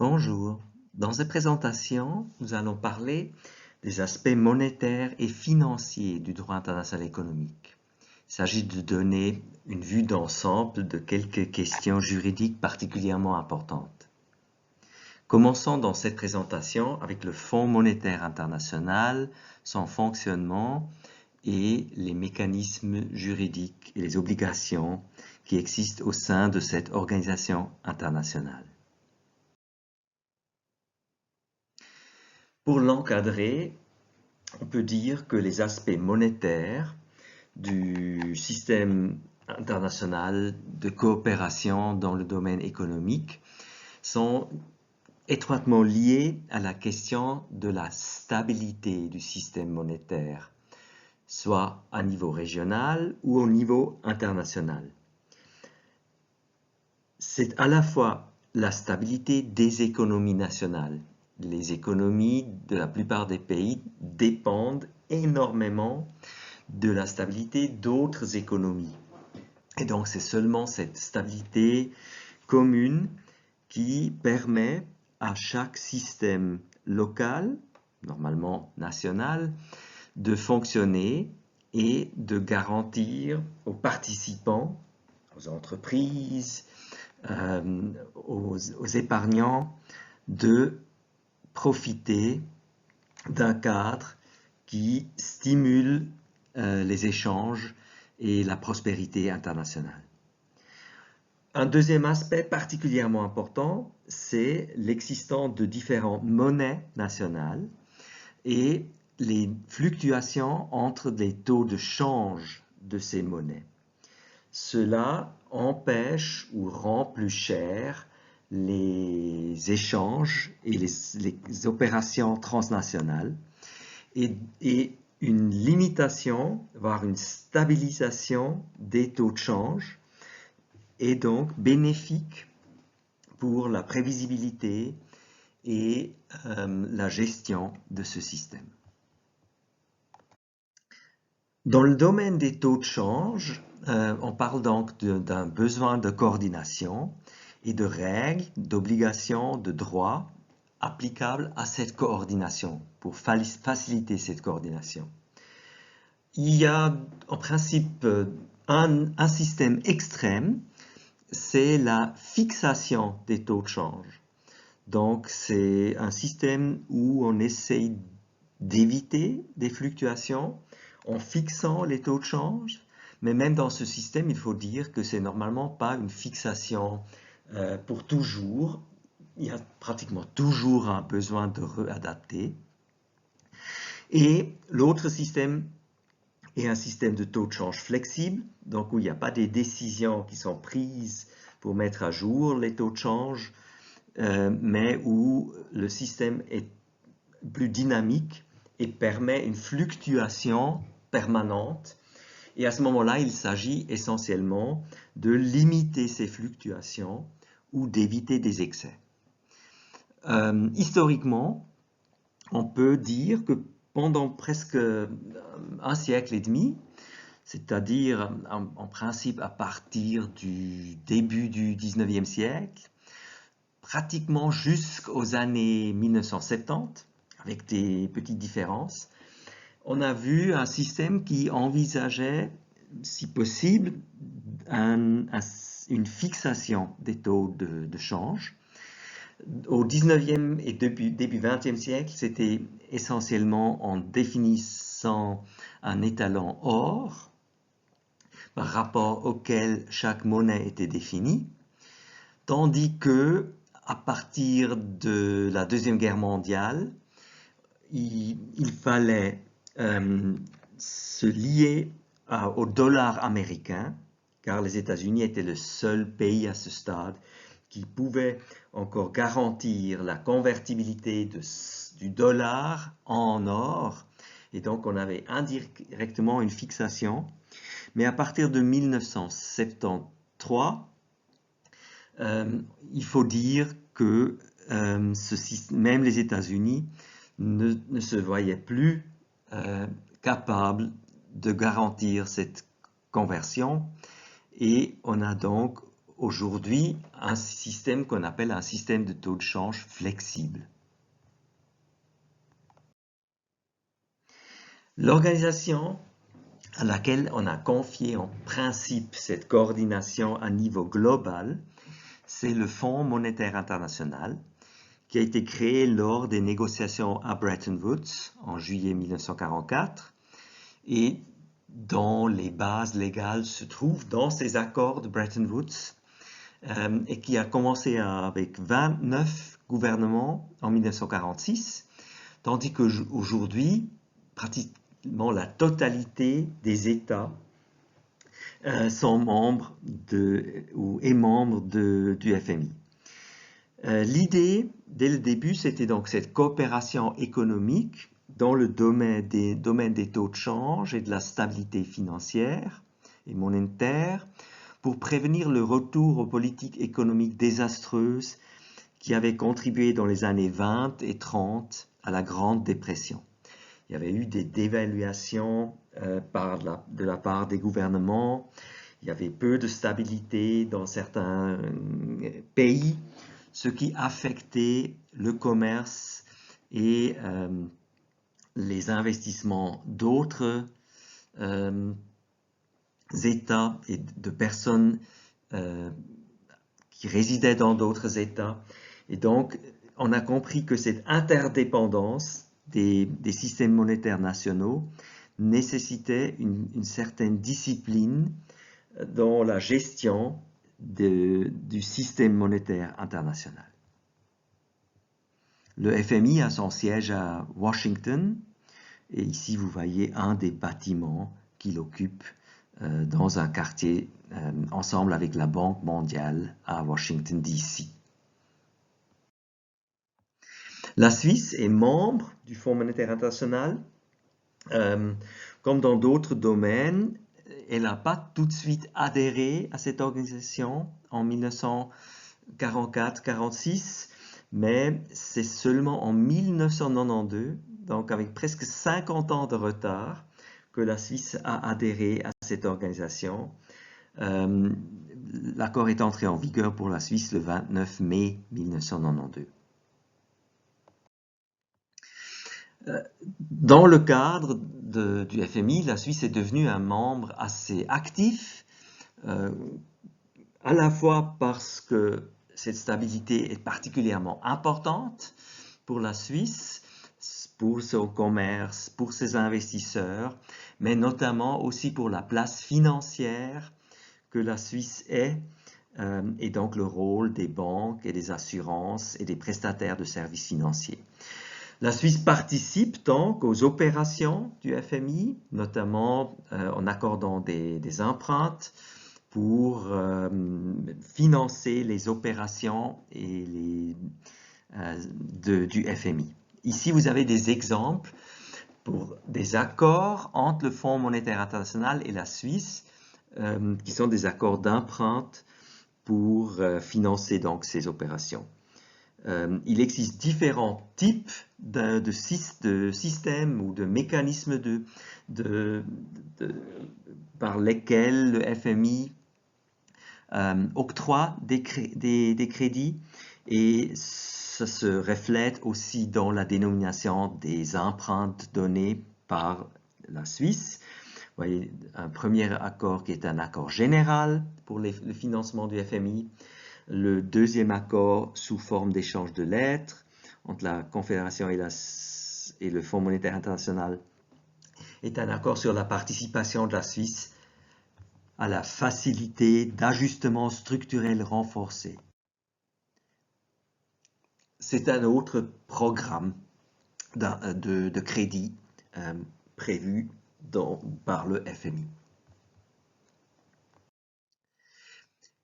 Bonjour. Dans cette présentation, nous allons parler des aspects monétaires et financiers du droit international économique. Il s'agit de donner une vue d'ensemble de quelques questions juridiques particulièrement importantes. Commençons dans cette présentation avec le Fonds monétaire international, son fonctionnement et les mécanismes juridiques et les obligations qui existent au sein de cette organisation internationale. Pour l'encadrer, on peut dire que les aspects monétaires du système international de coopération dans le domaine économique sont étroitement liés à la question de la stabilité du système monétaire, soit à niveau régional ou au niveau international. C'est à la fois la stabilité des économies nationales. Les économies de la plupart des pays dépendent énormément de la stabilité d'autres économies. Et donc c'est seulement cette stabilité commune qui permet à chaque système local, normalement national, de fonctionner et de garantir aux participants, aux entreprises, aux épargnants de profiter d'un cadre qui stimule les échanges et la prospérité internationale. Un deuxième aspect particulièrement important, c'est l'existence de différentes monnaies nationales et les fluctuations entre les taux de change de ces monnaies. Cela empêche ou rend plus cher les échanges et les opérations transnationales et une limitation, voire une stabilisation des taux de change est donc bénéfique pour la prévisibilité et la gestion de ce système. Dans le domaine des taux de change, on parle donc d'un besoin de coordination et de règles, d'obligations, de droits applicables à cette coordination, pour faciliter cette coordination. Il y a en principe un système extrême, c'est la fixation des taux de change. Donc c'est un système où on essaye d'éviter des fluctuations en fixant les taux de change, mais même dans ce système, il faut dire que c'est normalement pas une fixation pour toujours. Il y a pratiquement toujours un besoin de réadapter. Et l'autre système est un système de taux de change flexible, donc où il n'y a pas des décisions qui sont prises pour mettre à jour les taux de change, mais où le système est plus dynamique et permet une fluctuation permanente. Et à ce moment-là, il s'agit essentiellement de limiter ces fluctuations ou d'éviter des excès. Historiquement, on peut dire que pendant presque un siècle et demi, c'est-à-dire en principe à partir du début du 19e siècle, pratiquement jusqu'aux années 1970, avec des petites différences, on a vu un système qui envisageait, si possible, une fixation des taux de change. Au 19e et début 20e siècle, c'était essentiellement en définissant un étalon or par rapport auquel chaque monnaie était définie, tandis que à partir de la Deuxième Guerre mondiale, il fallait se lier au dollar américain, car les États-Unis étaient le seul pays à ce stade qui pouvait encore garantir la convertibilité du dollar en or, et donc on avait indirectement une fixation. Mais à partir de 1973, il faut dire que même les États-Unis ne se voyaient plus capables de garantir cette conversion, et on a donc aujourd'hui un système qu'on appelle un système de taux de change flexible. L'organisation à laquelle on a confié en principe cette coordination à niveau global, c'est le Fonds monétaire international, qui a été créé lors des négociations à Bretton Woods en juillet 1944 et dont les bases légales se trouvent dans ces accords de Bretton Woods et qui a commencé avec 29 gouvernements en 1946, tandis qu'aujourd'hui, pratiquement la totalité des États sont membres est membre du FMI. L'idée, dès le début, c'était donc cette coopération économique dans le domaine des taux de change et de la stabilité financière et monétaire pour prévenir le retour aux politiques économiques désastreuses qui avaient contribué dans les années 20 et 30 à la Grande Dépression. Il y avait eu des dévaluations de la part des gouvernements, il y avait peu de stabilité dans certains pays, ce qui affectait le commerce et les investissements d'autres États et de personnes qui résidaient dans d'autres États. Et donc, on a compris que cette interdépendance des systèmes monétaires nationaux nécessitait une certaine discipline dans la gestion du système monétaire international. Le FMI a son siège à Washington et ici vous voyez un des bâtiments qu'il occupe dans un quartier ensemble avec la Banque mondiale à Washington DC. La Suisse est membre du Fonds monétaire international. Comme dans d'autres domaines, elle n'a pas tout de suite adhéré à cette organisation en 1944-46, mais c'est seulement en 1992, donc avec presque 50 ans de retard, que la Suisse a adhéré à cette organisation. L'accord est entré en vigueur pour la Suisse le 29 mai 1992. Dans le cadre du FMI, la Suisse est devenue un membre assez actif, à la fois parce que cette stabilité est particulièrement importante pour la Suisse, pour son commerce, pour ses investisseurs, mais notamment aussi pour la place financière que la Suisse est, et donc le rôle des banques et des assurances et des prestataires de services financiers. La Suisse participe donc aux opérations du FMI, notamment en accordant des empruntes pour financer les opérations et du FMI. Ici, vous avez des exemples pour des accords entre le Fonds monétaire international et la Suisse, qui sont des accords d'emprunt pour financer donc ces opérations. Il existe différents types de systèmes ou de mécanismes par lesquels le FMI octroie des crédits et ça se reflète aussi dans la dénomination des empruntes données par la Suisse. Vous voyez un premier accord qui est un accord général pour le financement du FMI. Le deuxième accord sous forme d'échange de lettres entre la Confédération et le Fonds monétaire international est un accord sur la participation de la Suisse à la facilité d'ajustement structurel renforcé. C'est un autre programme de crédit prévu par le FMI.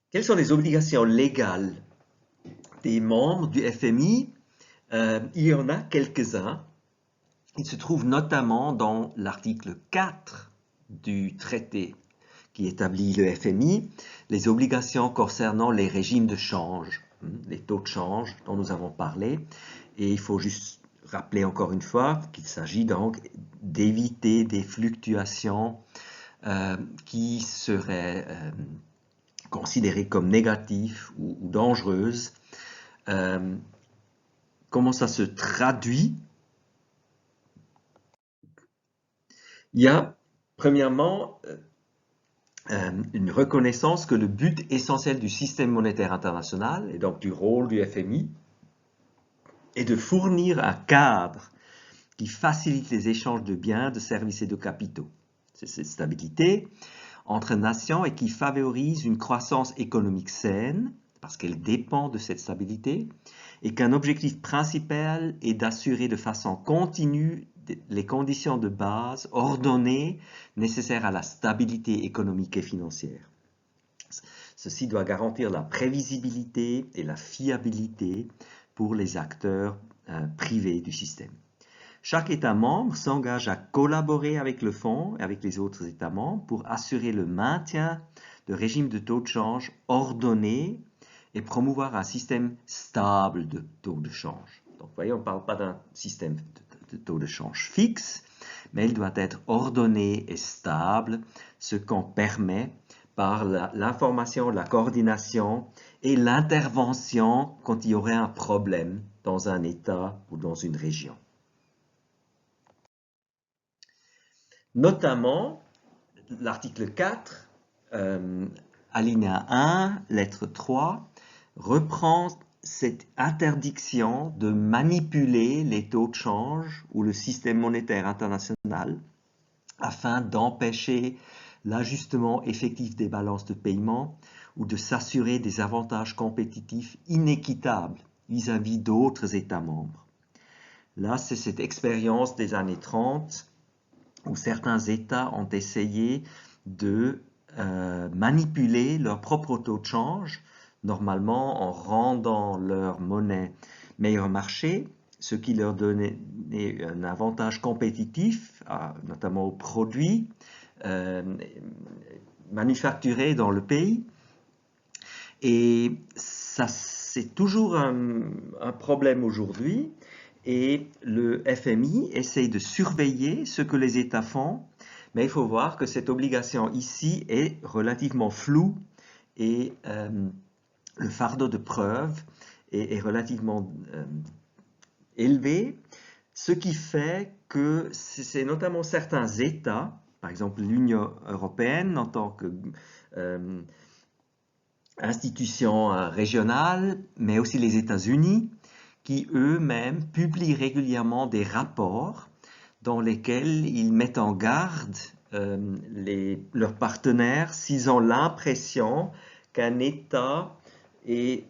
Quelles sont les obligations légales des membres du FMI? Il y en a quelques-uns. Ils se trouvent notamment dans l'article 4 du traité qui établit le FMI, les obligations concernant les régimes de change, les taux de change dont nous avons parlé. Et il faut juste rappeler encore une fois qu'il s'agit donc d'éviter des fluctuations qui seraient considérées comme négatives ou dangereuses. Comment ça se traduit? Il y a, premièrement, une reconnaissance que le but essentiel du système monétaire international, et donc du rôle du FMI, est de fournir un cadre qui facilite les échanges de biens, de services et de capitaux. C'est cette stabilité entre nations et qui favorise une croissance économique saine, parce qu'elle dépend de cette stabilité, et qu'un objectif principal est d'assurer de façon continue les conditions de base ordonnées nécessaires à la stabilité économique et financière. Ceci doit garantir la prévisibilité et la fiabilité pour les acteurs privés du système. Chaque État membre s'engage à collaborer avec le Fonds et avec les autres États membres pour assurer le maintien de régimes de taux de change ordonnés et promouvoir un système stable de taux de change. Donc, vous voyez, on ne parle pas d'un système de taux de change fixe, mais il doit être ordonné et stable, ce qu'on permet par l'information, la coordination et l'intervention quand il y aurait un problème dans un État ou dans une région. Notamment, l'article 4, alinéa 1, lettre 3, reprend cette interdiction de manipuler les taux de change ou le système monétaire international afin d'empêcher l'ajustement effectif des balances de paiement ou de s'assurer des avantages compétitifs inéquitables vis-à-vis d'autres États membres. Là, c'est cette expérience des années 30 où certains États ont essayé de manipuler leur propre taux de change, normalement en rendant leur monnaie meilleur marché, ce qui leur donnait un avantage compétitif, notamment aux produits manufacturés dans le pays. Et ça, c'est toujours un problème aujourd'hui. Et le FMI essaye de surveiller ce que les États font, mais il faut voir que cette obligation ici est relativement floue et le fardeau de preuve est relativement élevé, ce qui fait que c'est notamment certains États, par exemple l'Union européenne en tant que institution régionale, mais aussi les États-Unis, qui eux-mêmes publient régulièrement des rapports dans lesquels ils mettent en garde leurs partenaires s'ils ont l'impression qu'un État est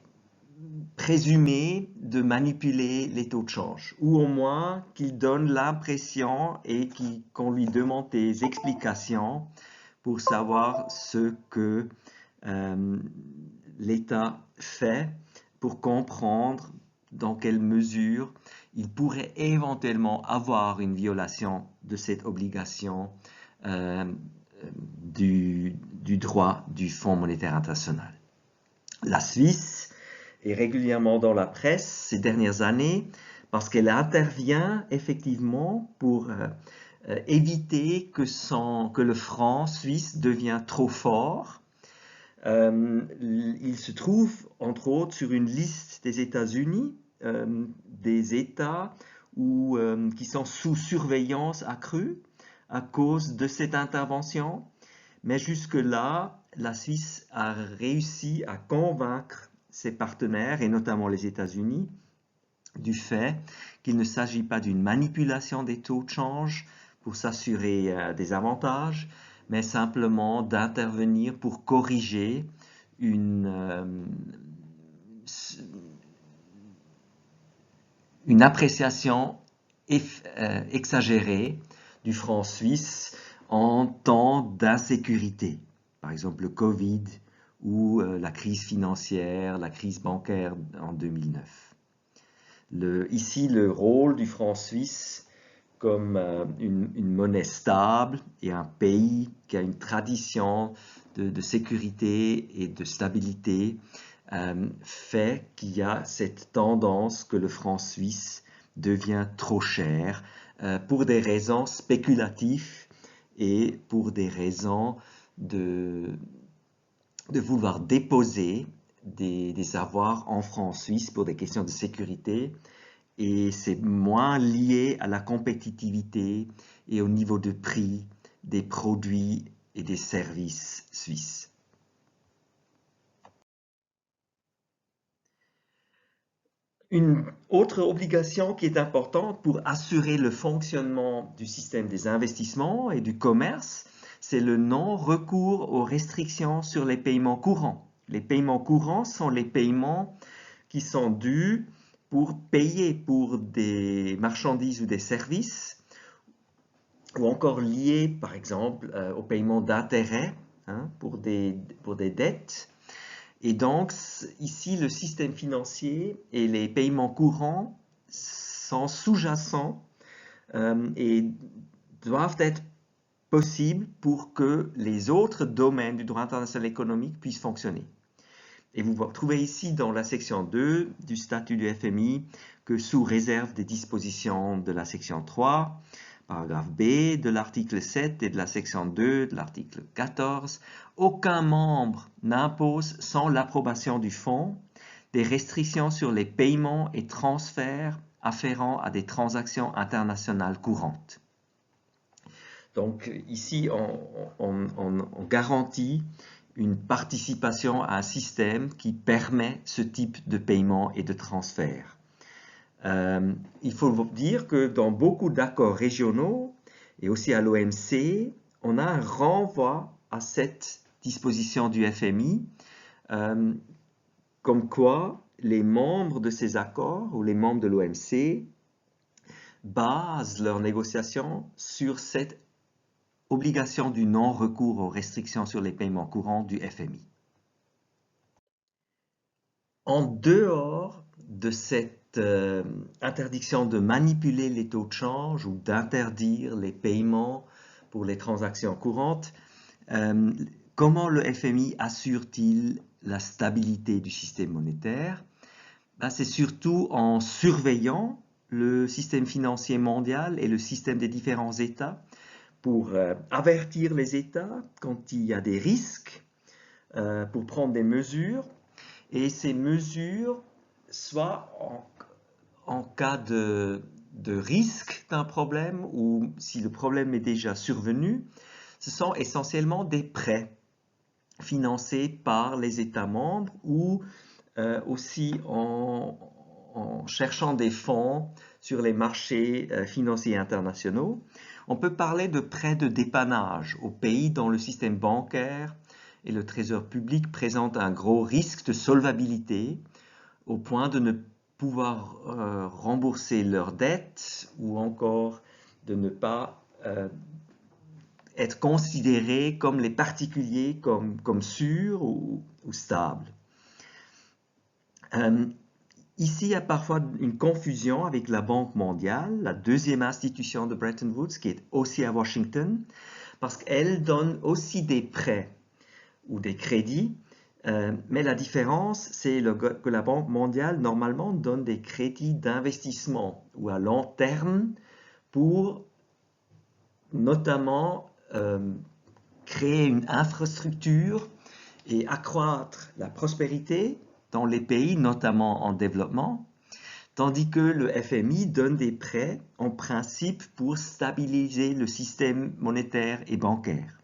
présumé de manipuler les taux de change, ou au moins qu'ils donnent l'impression et qu'on lui demande des explications pour savoir ce que l'État fait pour comprendre dans quelle mesure il pourrait éventuellement avoir une violation de cette obligation du droit du Fonds monétaire international. La Suisse est régulièrement dans la presse ces dernières années parce qu'elle intervient effectivement pour éviter que le franc suisse devienne trop fort. Il se trouve, entre autres, sur une liste des États-Unis, des États qui sont sous surveillance accrue à cause de cette intervention. Mais jusque-là, la Suisse a réussi à convaincre ses partenaires, et notamment les États-Unis, du fait qu'il ne s'agit pas d'une manipulation des taux de change pour s'assurer des avantages, mais simplement d'intervenir pour corriger une appréciation exagérée du franc suisse en temps d'insécurité. Par exemple, le Covid ou la crise financière, la crise bancaire en 2009. Ici, le rôle du franc suisse comme une monnaie stable et un pays qui a une tradition de sécurité et de stabilité fait qu'il y a cette tendance que le franc suisse devient trop cher pour des raisons spéculatives et pour des raisons de vouloir déposer des avoirs en francs suisses pour des questions de sécurité, et c'est moins lié à la compétitivité et au niveau de prix des produits et des services suisses. Une autre obligation qui est importante pour assurer le fonctionnement du système des investissements et du commerce, c'est le non-recours aux restrictions sur les paiements courants. Les paiements courants sont les paiements qui sont dus pour payer pour des marchandises ou des services, ou encore liés, par exemple, au paiement d'intérêts pour des dettes. Et donc, ici, le système financier et les paiements courants sont sous-jacents et doivent être possibles pour que les autres domaines du droit international économique puissent fonctionner. Et vous trouvez ici dans la section 2 du statut du FMI que sous réserve des dispositions de la section 3, paragraphe B de l'article 7 et de la section 2 de l'article 14, aucun membre n'impose sans l'approbation du fonds des restrictions sur les paiements et transferts afférents à des transactions internationales courantes. Donc ici, on garantit une participation à un système qui permet ce type de paiement et de transfert. Il faut dire que dans beaucoup d'accords régionaux et aussi à l'OMC, on a un renvoi à cette disposition du FMI, comme quoi les membres de ces accords ou les membres de l'OMC basent leurs négociations sur cette obligation du non-recours aux restrictions sur les paiements courants du FMI. En dehors de cette interdiction de manipuler les taux de change ou d'interdire les paiements pour les transactions courantes, comment le FMI assure-t-il la stabilité du système monétaire? C'est surtout en surveillant le système financier mondial et le système des différents États pour avertir les États quand il y a des risques, pour prendre des mesures. Et ces mesures, soit en cas de risque d'un problème ou si le problème est déjà survenu, ce sont essentiellement des prêts financés par les États membres ou aussi en cherchant des fonds sur les marchés financiers internationaux. On peut parler de prêts de dépannage aux pays dont le système bancaire et le trésor public présentent un gros risque de solvabilité au point de ne pouvoir rembourser leurs dettes ou encore de ne pas être considérés comme les particuliers comme sûrs ou stables. Ici, il y a parfois une confusion avec la Banque mondiale, la deuxième institution de Bretton Woods, qui est aussi à Washington, parce qu'elle donne aussi des prêts ou des crédits, mais la différence, c'est que la Banque mondiale, normalement, donne des crédits d'investissement ou à long terme pour notamment créer une infrastructure et accroître la prospérité dans les pays, notamment en développement, tandis que le FMI donne des prêts en principe pour stabiliser le système monétaire et bancaire.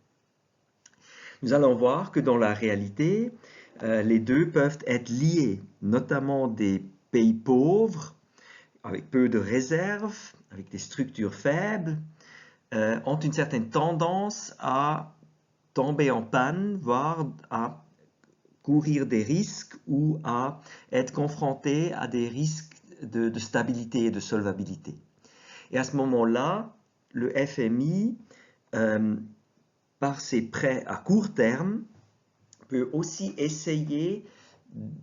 Nous allons voir que dans la réalité, les deux peuvent être liés, notamment des pays pauvres, avec peu de réserves, avec des structures faibles, ont une certaine tendance à tomber en panne, voire à courir des risques ou à être confrontés à des risques de stabilité et de solvabilité. Et à ce moment-là, le FMI, par ses prêts à court terme, peut aussi essayer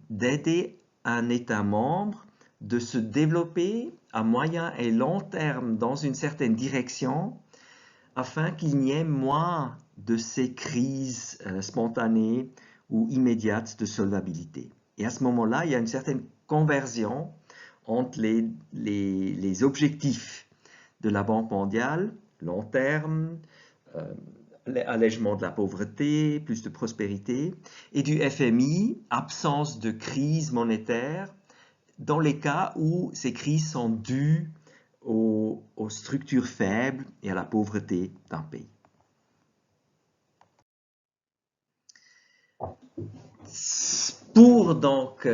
d'aider un État membre de se développer à moyen et long terme dans une certaine direction afin qu'il n'y ait moins de ces crises spontanées ou immédiates de solvabilité. Et à ce moment-là, il y a une certaine conversion entre les objectifs de la Banque mondiale, long terme, allègement de la pauvreté, plus de prospérité, et du FMI, absence de crise monétaire, dans les cas où ces crises sont dues aux structures faibles et à la pauvreté d'un pays. Pour donc,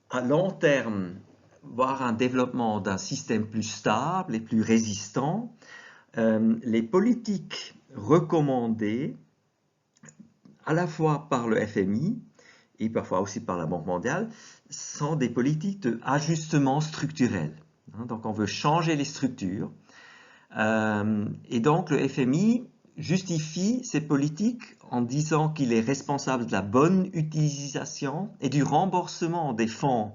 à long terme, voir un développement d'un système plus stable et plus résistant, les politiques recommandées à la fois par le FMI et parfois aussi par la Banque mondiale sont des politiques d'ajustement structurel. Donc on veut changer les structures et donc le FMI justifie ces politiques en disant qu'il est responsable de la bonne utilisation et du remboursement des fonds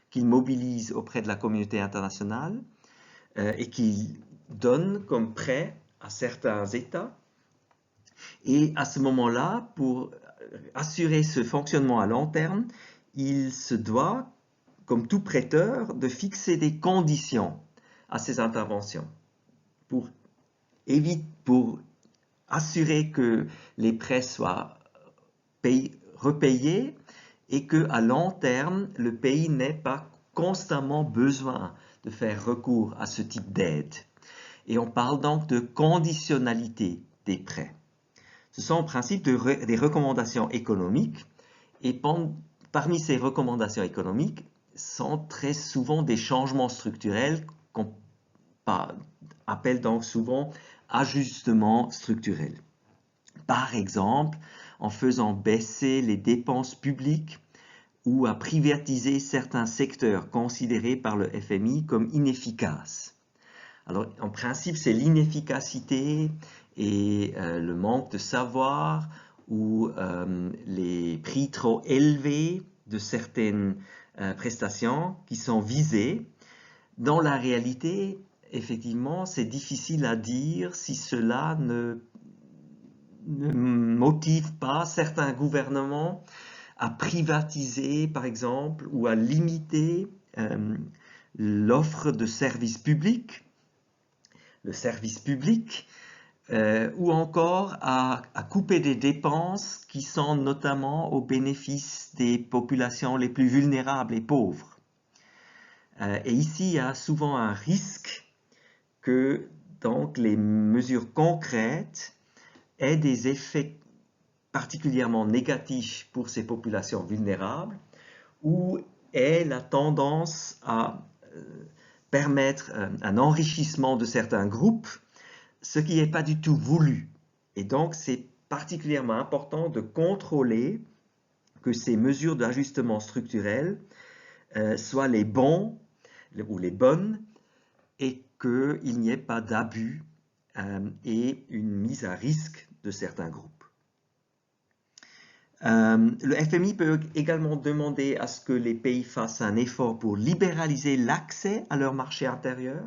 qu'il mobilise auprès de la communauté internationale et qu'il donne comme prêt à certains États. Et à ce moment-là, pour assurer ce fonctionnement à long terme, il se doit, comme tout prêteur, de fixer des conditions à ces interventions pour assurer que les prêts soient repayés et qu'à long terme, le pays n'ait pas constamment besoin de faire recours à ce type d'aide. Et on parle donc de conditionnalité des prêts. Ce sont en principe des recommandations économiques et parmi ces recommandations économiques sont très souvent des changements structurels qu'on appelle donc souvent ajustements structurels. Par exemple, en faisant baisser les dépenses publiques ou à privatiser certains secteurs considérés par le FMI comme inefficaces. Alors, en principe, c'est l'inefficacité et le manque de savoir ou les prix trop élevés de certaines prestations qui sont visées. Dans la réalité, effectivement, c'est difficile à dire si cela ne motive pas certains gouvernements à privatiser, par exemple, ou à limiter l'offre de services publics, le service public, ou encore à couper des dépenses qui sont notamment au bénéfice des populations les plus vulnérables et pauvres. Et ici, il y a souvent un risque que donc les mesures concrètes aient des effets particulièrement négatifs pour ces populations vulnérables ou aient la tendance à permettre un enrichissement de certains groupes, ce qui n'est pas du tout voulu. Et donc, c'est particulièrement important de contrôler que ces mesures d'ajustement structurel soient les bons ou les bonnes et qu'il n'y ait pas d'abus et une mise à risque de certains groupes. Le FMI peut également demander à ce que les pays fassent un effort pour libéraliser l'accès à leur marché intérieur.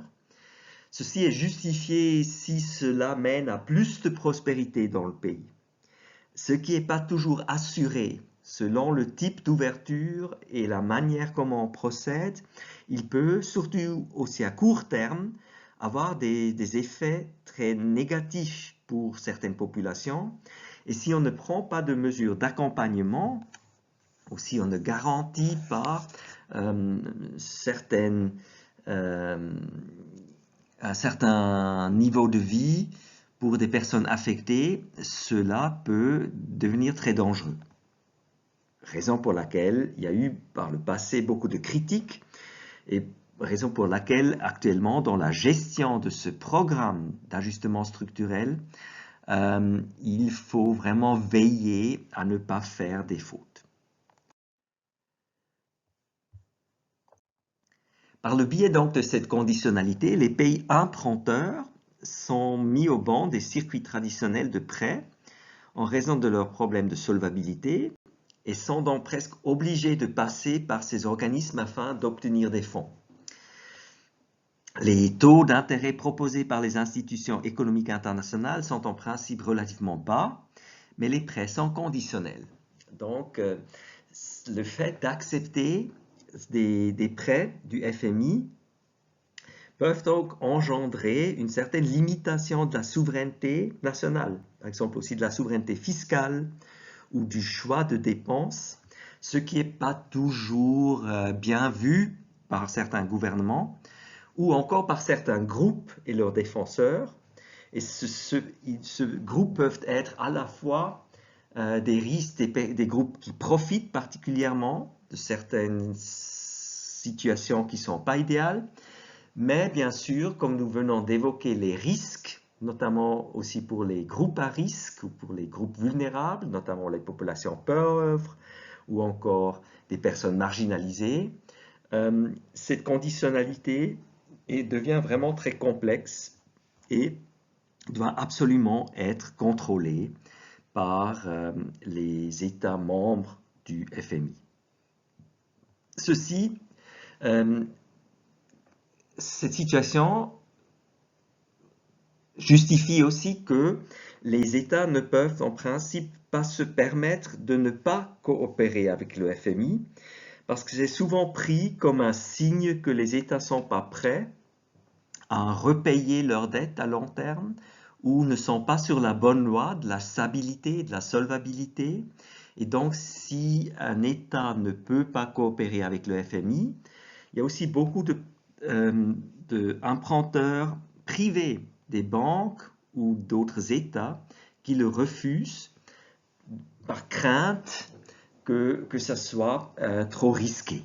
Ceci est justifié si cela mène à plus de prospérité dans le pays. Ce qui n'est pas toujours assuré selon le type d'ouverture et la manière comment on procède, il peut, surtout aussi à court terme, avoir des effets très négatifs pour certaines populations. Et si on ne prend pas de mesures d'accompagnement, ou si on ne garantit pas un certain niveau de vie pour des personnes affectées, cela peut devenir très dangereux. Raison pour laquelle il y a eu par le passé beaucoup de critiques et raison pour laquelle actuellement dans la gestion de ce programme d'ajustement structurel, il faut vraiment veiller à ne pas faire des fautes. Par le biais donc de cette conditionnalité, les pays emprunteurs sont mis au banc des circuits traditionnels de prêt en raison de leurs problèmes de solvabilité et sont donc presque obligés de passer par ces organismes afin d'obtenir des fonds. Les taux d'intérêt proposés par les institutions économiques internationales sont en principe relativement bas, mais les prêts sont conditionnels. Donc, le fait d'accepter des prêts du FMI peuvent donc engendrer une certaine limitation de la souveraineté nationale. par exemple aussi de la souveraineté fiscale ou du choix de dépenses, ce qui n'est pas toujours bien vu par certains gouvernements ou encore par certains groupes et leurs défenseurs. Et ce groupe peuvent être à la fois des risques, des groupes qui profitent particulièrement de certaines situations qui ne sont pas idéales, mais bien sûr, comme nous venons d'évoquer les risques, notamment aussi pour les groupes à risque ou pour les groupes vulnérables, notamment les populations pauvres ou encore des personnes marginalisées, cette conditionnalité devient vraiment très complexe et doit absolument être contrôlée par les États membres du FMI. Cette situation justifie aussi que les États ne peuvent en principe pas se permettre de ne pas coopérer avec le FMI, parce que c'est souvent pris comme un signe que les États ne sont pas prêts à repayer leurs dettes à long terme ou ne sont pas sur la bonne loi de la stabilité et de la solvabilité. Et donc, si un État ne peut pas coopérer avec le FMI, il y a aussi beaucoup d'emprunteurs privés des banques ou d'autres États qui le refusent par crainte que ça soit trop risqué.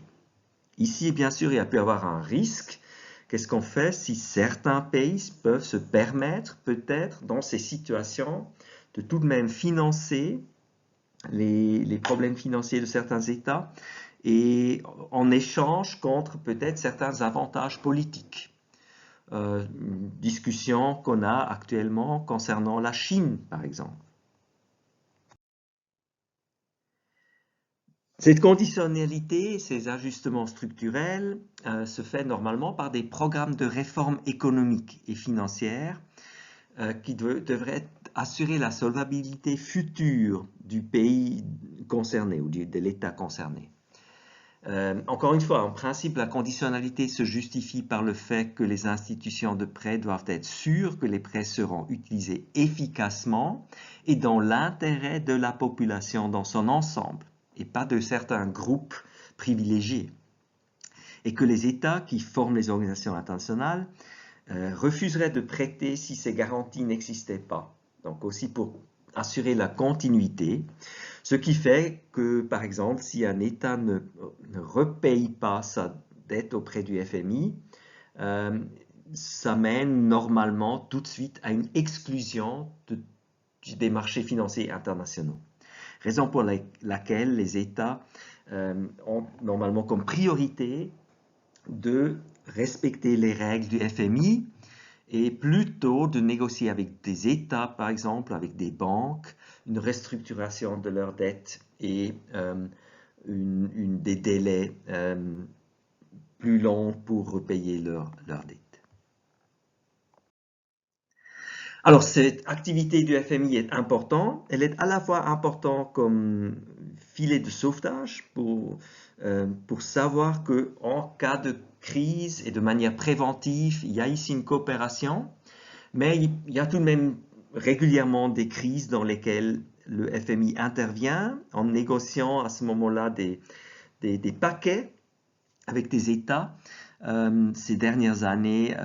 Ici, bien sûr, il peut y avoir un risque. Qu'est-ce qu'on fait si certains pays peuvent se permettre, peut-être, dans ces situations, de tout de même financer les problèmes financiers de certains États et en échange contre peut-être certains avantages politiques. Une discussion qu'on a actuellement concernant la Chine, par exemple. Cette conditionnalité, ces ajustements structurels, se fait normalement par des programmes de réforme économique et financière qui devraient assurer la solvabilité future du pays concerné ou de l'État concerné. Encore une fois, en principe, la conditionnalité se justifie par le fait que les institutions de prêt doivent être sûres que les prêts seront utilisés efficacement et dans l'intérêt de la population dans son ensemble, et pas de certains groupes privilégiés. Et que les États qui forment les organisations internationales refuseraient de prêter si ces garanties n'existaient pas. Donc aussi pour assurer la continuité, ce qui fait que, par exemple, si un État ne repaye pas sa dette auprès du FMI, ça mène normalement tout de suite à une exclusion des marchés financiers internationaux. Raison pour laquelle les États ont normalement comme priorité de respecter les règles du FMI et plutôt de négocier avec des États, par exemple, avec des banques, une restructuration de leurs dettes et des délais plus longs pour repayer leurs dettes. Alors, cette activité du FMI est importante. Elle est à la fois importante comme filet de sauvetage pour savoir qu'en cas de crise et de manière préventive, il y a ici une coopération, mais il y a tout de même régulièrement des crises dans lesquelles le FMI intervient en négociant à ce moment-là des paquets avec des États. Ces dernières années,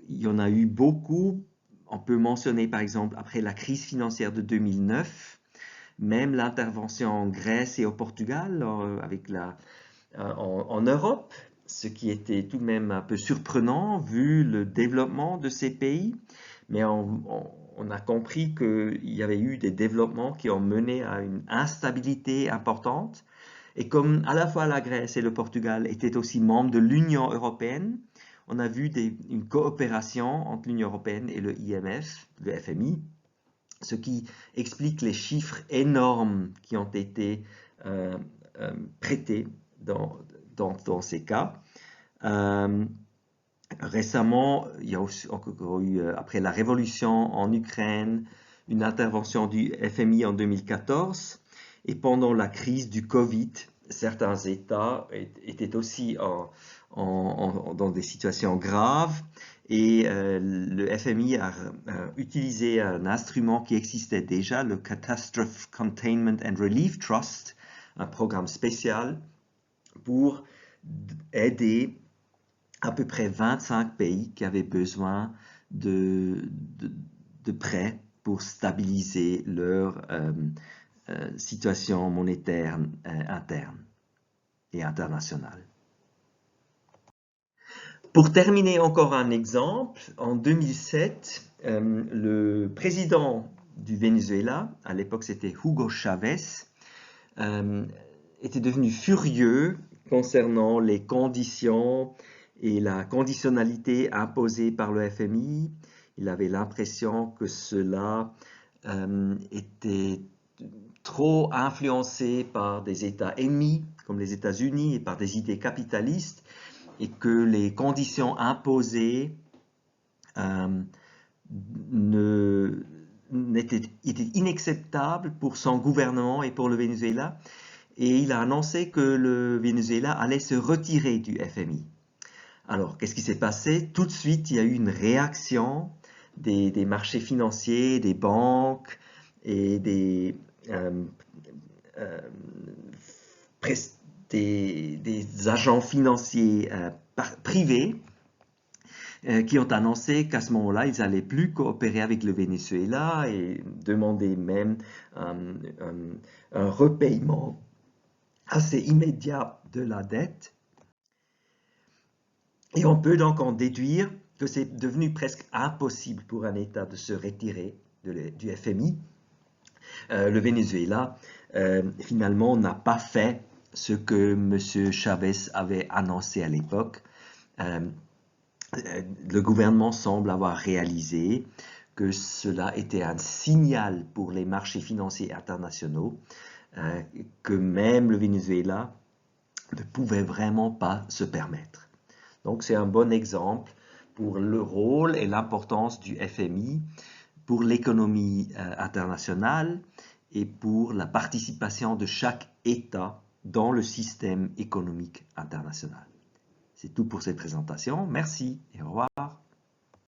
il y en a eu beaucoup. On peut mentionner par exemple après la crise financière de 2009, même l'intervention en Grèce et au Portugal en Europe, ce qui était tout de même un peu surprenant vu le développement de ces pays. Mais on a compris qu'il y avait eu des développements qui ont mené à une instabilité importante. Et comme à la fois la Grèce et le Portugal étaient aussi membres de l'Union européenne, on a vu une coopération entre l'Union européenne et le IMF, le FMI, ce qui explique les chiffres énormes qui ont été prêtés dans ces cas. Récemment, il y a aussi encore eu, après la révolution en Ukraine, une intervention du FMI en 2014 et pendant la crise du Covid certains États étaient aussi dans des situations graves et le FMI a utilisé un instrument qui existait déjà, le Catastrophe Containment and Relief Trust, un programme spécial pour aider à peu près 25 pays qui avaient besoin de prêts pour stabiliser leur situation monétaire interne et internationale. Pour terminer, encore un exemple, en 2007, le président du Venezuela, à l'époque c'était Hugo Chavez, était devenu furieux concernant les conditions et la conditionnalité imposée par le FMI. Il avait l'impression que cela était trop influencé par des États ennemis, comme les États-Unis, et par des idées capitalistes, et que les conditions imposées étaient inacceptables pour son gouvernement et pour le Venezuela. Et il a annoncé que le Venezuela allait se retirer du FMI. Alors, qu'est-ce qui s'est passé? Tout de suite, il y a eu une réaction des marchés financiers, des banques et des agents financiers privés qui ont annoncé qu'à ce moment-là, ils n'allaient plus coopérer avec le Venezuela et demander même un repaiement assez immédiat de la dette. Et on peut donc en déduire que c'est devenu presque impossible pour un État de se retirer du FMI. Le Venezuela, finalement, n'a pas fait ce que M. Chavez avait annoncé à l'époque. Le gouvernement semble avoir réalisé que cela était un signal pour les marchés financiers internationaux, que même le Venezuela ne pouvait vraiment pas se permettre. Donc c'est un bon exemple pour le rôle et l'importance du FMI pour l'économie internationale et pour la participation de chaque État dans le système économique international. C'est tout pour cette présentation. Merci et au revoir.